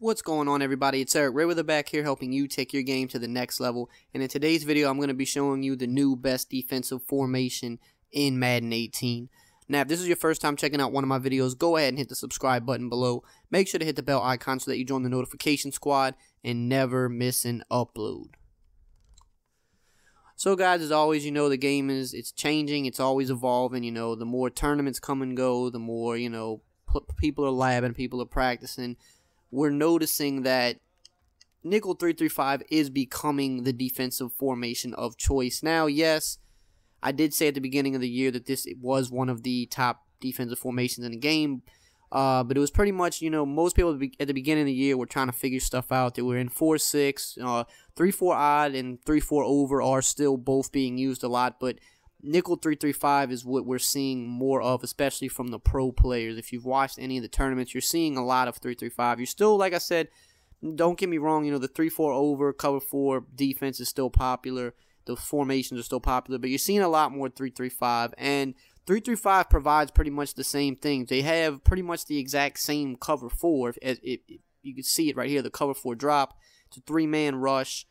What's going on, everybody? It's EricRayweather back here helping you take your game to the next level. And in today's video, I'm going to be showing you the new best defensive formation in Madden 18. Now, if this is your first time checking out one of my videos, go ahead and hit the subscribe button below. Make sure to hit the bell icon so that you join the notification squad and never miss an upload. So guys, as always, you know, the game it's changing, it's always evolving. You know, the more tournaments come and go, the more, you know, people are labbing, people are practicing. We're noticing that nickel 3-3-5 is becoming the defensive formation of choice. Now, yes, I did say at the beginning of the year that this was one of the top defensive formations in the game, but it was pretty much, you know, most people at the beginning of the year were trying to figure stuff out. They were in 4-6, 3-4 odd, and 3-4 over are still both being used a lot, but nickel 3-3-5 is what we're seeing more of, especially from the pro players. If you've watched any of the tournaments, you're seeing a lot of 3-3-5. You're still, like I said, don't get me wrong, you know, the 3-4 over, cover 4 defense is still popular. The formations are still popular, but you're seeing a lot more 3-3-5, and 3-3-5 provides pretty much the same thing. They have pretty much the exact same cover 4. If you can see it right here, the cover 4 drop. It's a 3-man rush.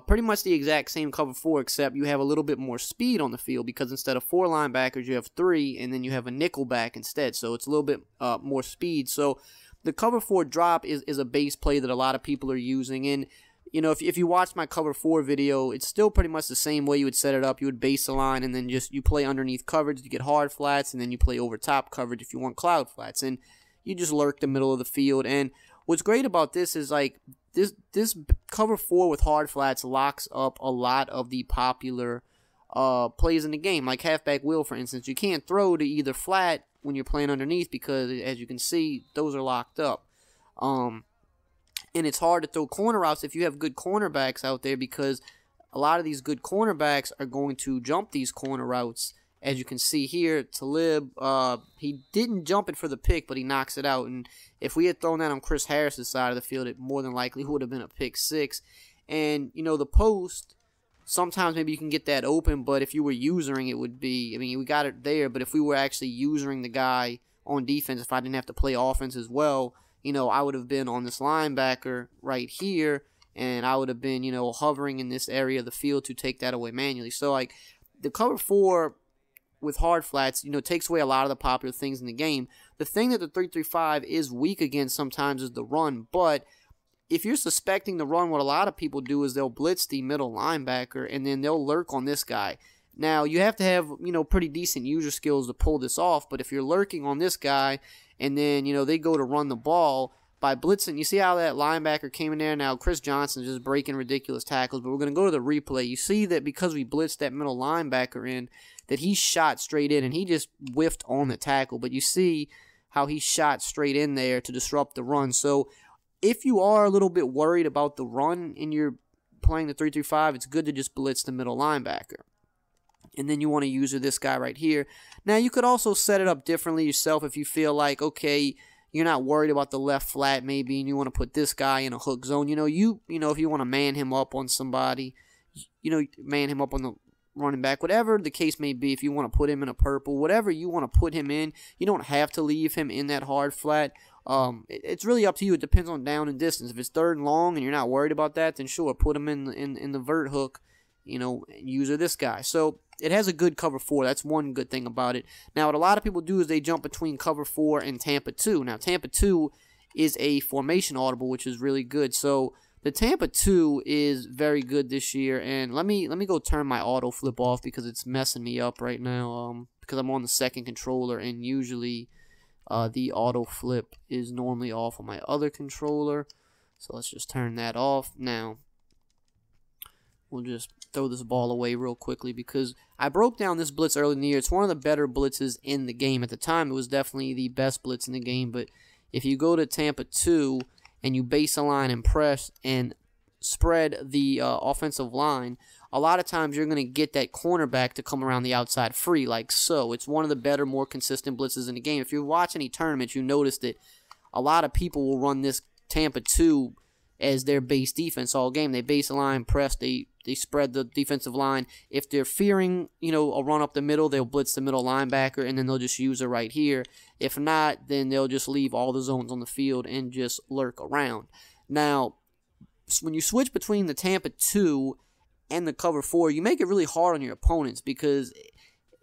Pretty much the exact same cover 4, except you have a little bit more speed on the field because instead of 4 linebackers, you have 3, and then you have a nickel back instead. So it's a little bit more speed. So the cover 4 drop is a base play that a lot of people are using. And, you know, if you watch my cover 4 video, it's still pretty much the same way you would set it up. You would base the line, and then you play underneath coverage to get hard flats, and then you play over top coverage if you want cloud flats. And you just lurk the middle of the field. And what's great about this is, like, this cover 4 with hard flats locks up a lot of the popular plays in the game, like halfback wheel, for instance. You can't throw to either flat when you're playing underneath because, as you can see, those are locked up. And it's hard to throw corner routes if you have good cornerbacks out there, because a lot of these good cornerbacks are going to jump these corner routes. As you can see here, Talib, he didn't jump it for the pick, but he knocks it out. And if we had thrown that on Chris Harris's side of the field, it more than likely would have been a pick 6. And, you know, the post, sometimes maybe you can get that open, but if you were usering it would be, I mean, we got it there, but if we were actually using the guy on defense, if I didn't have to play offense as well, you know, I would have been on this linebacker right here, and I would have been, you know, hovering in this area of the field to take that away manually. So, like, the cover 4 with hard flats, you know, takes away a lot of the popular things in the game. The thing that the 3-3-5 is weak against sometimes is the run, but if you're suspecting the run, what a lot of people do is they'll blitz the middle linebacker, and then they'll lurk on this guy. Now, you have to have, you know, pretty decent user skills to pull this off, but if you're lurking on this guy, and then, you know, they go to run the ball by blitzing, you see how that linebacker came in there? Now, Chris Johnson's just breaking ridiculous tackles, but we're going to go to the replay. You see that because we blitzed that middle linebacker in, that he shot straight in, and he just whiffed on the tackle. But you see how he shot straight in there to disrupt the run. So if you are a little bit worried about the run and you're playing the 3-3-5, it's good to just blitz the middle linebacker. And then you want to use this guy right here. Now, you could also set it up differently yourself if you feel like, okay, you're not worried about the left flat maybe, and you want to put this guy in a hook zone. You know, if you want to man him up on somebody, you know, man him up on the running back, whatever the case may be, if you want to put him in a purple, whatever you want to put him in, you don't have to leave him in that hard flat. It's really up to you. It depends on down and distance. If it's 3rd and long and you're not worried about that, then sure, put him in the vert hook, you know, and use this guy. So it has a good cover 4. That's one good thing about it. Now, what a lot of people do is they jump between cover 4 and Tampa 2. Now, Tampa 2 is a formation audible, which is really good. So the Tampa 2 is very good this year. And let me go turn my auto flip off because it's messing me up right now. Because I'm on the second controller, and usually the auto flip is normally off on my other controller. So let's just turn that off. Now, we'll just throw this ball away real quickly because I broke down this blitz early in the year. It's one of the better blitzes in the game. At the time, it was definitely the best blitz in the game. But if you go to Tampa 2 and you base a line and press and spread the offensive line, a lot of times you're going to get that cornerback to come around the outside free, like so. It's one of the better, more consistent blitzes in the game. If you watch any tournaments, you notice that a lot of people will run this Tampa 2 as their base defense all game. They base a line, press, they they spread the defensive line. If they're fearing, a run up the middle, they'll blitz the middle linebacker, and then they'll just use it right here. If not, then they'll just leave all the zones on the field and just lurk around. Now, when you switch between the Tampa 2 and the cover 4, you make it really hard on your opponents because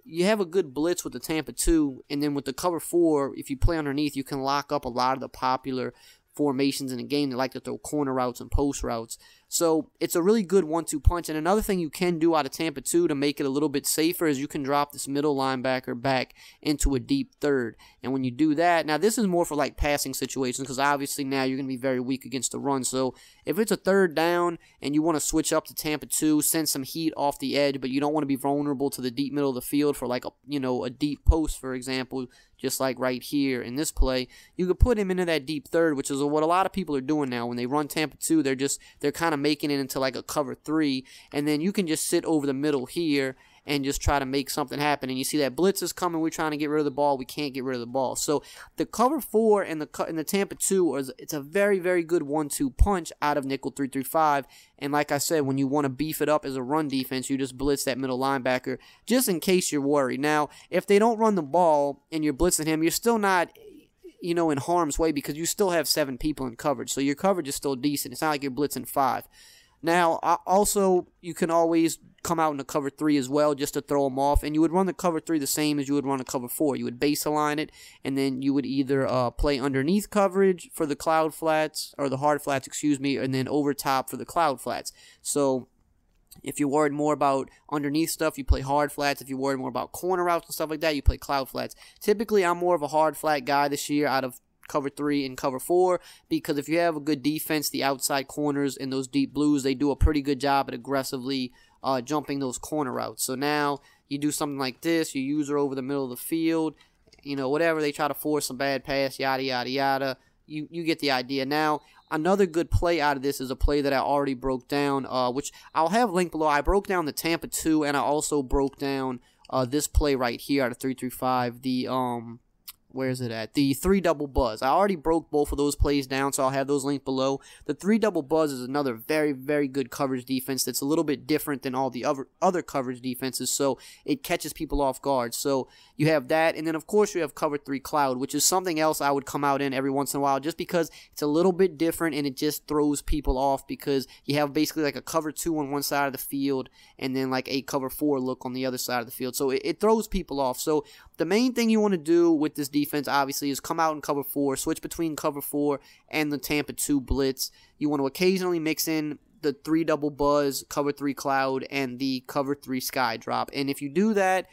you have a good blitz with the Tampa 2, and then with the cover 4, if you play underneath, you can lock up a lot of the popular formations in the game. They like to throw corner routes and post routes. So it's a really good 1-2 punch. And another thing you can do out of Tampa 2 to make it a little bit safer is you can drop this middle linebacker back into a deep third. And when you do that, now this is more for like passing situations because obviously now you're going to be very weak against the run. So if it's a third down and you want to switch up to Tampa 2, send some heat off the edge, but you don't want to be vulnerable to the deep middle of the field for like a deep post, for example, just like right here in this play, you could put him into that deep third, which is what a lot of people are doing now. When they run Tampa 2, they're kind of making it into like a cover 3, and then you can just sit over the middle here and just try to make something happen. And you see that blitz is coming. We're trying to get rid of the ball. We can't get rid of the ball. So the cover 4 and the Tampa 2 it's a very, very good 1-2 punch out of nickel 3-3-5. And like I said, when you want to beef it up as a run defense, you just blitz that middle linebacker just in case you're worried. Now, if they don't run the ball and you're blitzing him, you're still not in harm's way because you still have 7 people in coverage. So your coverage is still decent. It's not like you're blitzing 5. Now, also, you can always come out in a cover 3 as well just to throw them off. And you would run the cover 3 the same as you would run a cover 4. You would base align it, and then you would either play underneath coverage for the cloud flats, or the hard flats, excuse me, and then over top for the cloud flats. So if you're worried more about underneath stuff, you play hard flats. If you're worried more about corner routes and stuff like that, you play cloud flats. Typically, I'm more of a hard flat guy this year out of cover 3 and cover 4 because if you have a good defense, the outside corners and those deep blues, they do a pretty good job at aggressively jumping those corner routes. So now you do something like this, you use her over the middle of the field, whatever, they try to force a bad pass, yada, yada, yada. You get the idea. Now, another good play out of this is a play that I already broke down, which I'll have linked below. I broke down the Tampa 2, and I also broke down this play right here out of 3-3-5, the where is it at? The 3 double buzz. I already broke both of those plays down, so I'll have those linked below. The 3 double buzz is another very, very good coverage defense that's a little bit different than all the other coverage defenses, so it catches people off guard. So you have that, and then of course you have cover 3 cloud, which is something else I would come out in every once in a while just because it's a little bit different and it just throws people off because you have basically like a cover 2 on one side of the field and then like a cover 4 look on the other side of the field. So it throws people off. So the main thing you want to do with this defense, obviously, is come out in cover 4, switch between cover 4 and the Tampa 2 blitz. You want to occasionally mix in the 3 double buzz, cover 3 cloud, and the cover 3 sky drop. And if you do that,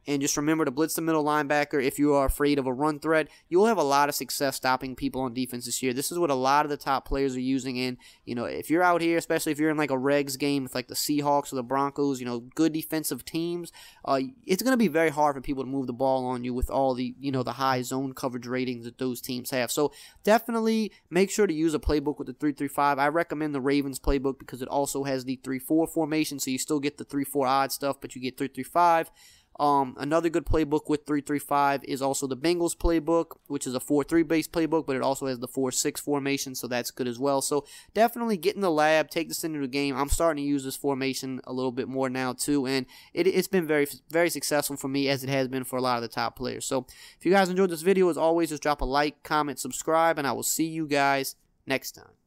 and just remember to blitz the middle linebacker if you are afraid of a run threat, you'll have a lot of success stopping people on defense this year. This is what a lot of the top players are using in. If you're out here, especially if you're in like a regs game with like the Seahawks or the Broncos, good defensive teams, it's going to be very hard for people to move the ball on you with all the, the high zone coverage ratings that those teams have. So definitely make sure to use a playbook with the 3-3-5. I recommend the Ravens playbook because it also has the 3-4 formation, so you still get the 3-4 odd stuff, but you get 3-3-5. Another good playbook with 3-3-5 is also the Bengals playbook, which is a 4-3 based playbook, but it also has the 4-6 formation, so that's good as well. So definitely get in the lab, take this into the game. I'm starting to use this formation a little bit more now too, and it's been very, very successful for me as it has been for a lot of the top players. So if you guys enjoyed this video, as always, just drop a like, comment, subscribe, and I will see you guys next time.